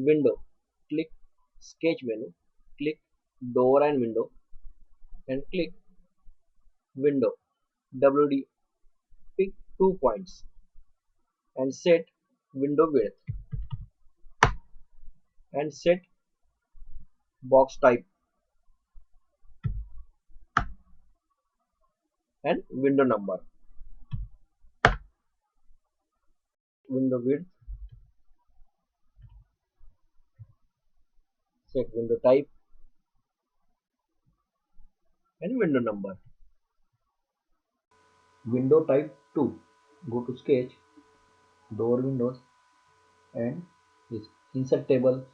window, click sketch menu, click door and window and click window WD, pick 2 points and set window width and set box type and window number. Window width, set window type and window number. Window type 2, go to sketch, door windows and this insert table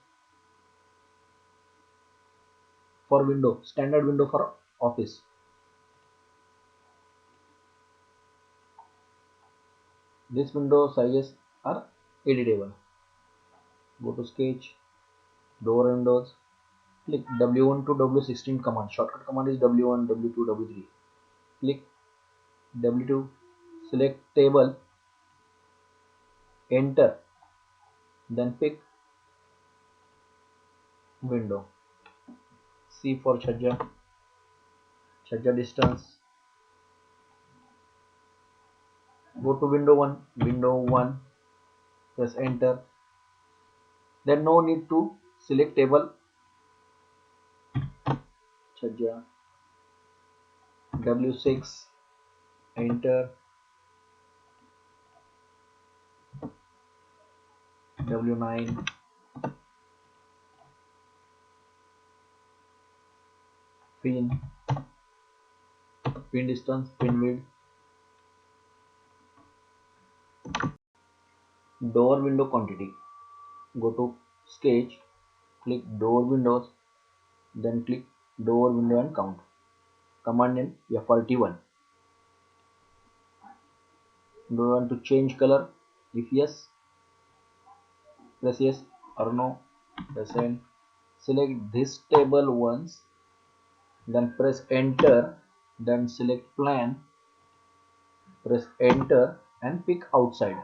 for window, standard window for office. This window sizes are editable. Go to sketch, door windows, click W1 to W16 command. Shortcut command is W1, W2, W3. Click W2, select table, enter, then pick window. C for Chajja, Chajja distance. Go to window 1, press enter. Then no need to select table, Chajja, W6, enter, W9, pin distance, pin width, door window quantity. Go to sketch, click door windows, then click door window and count. Command name F31. Do you want to change color? If yes, press yes or no. Press N. Select this table once, then press enter, then select plan, press enter and pick outside.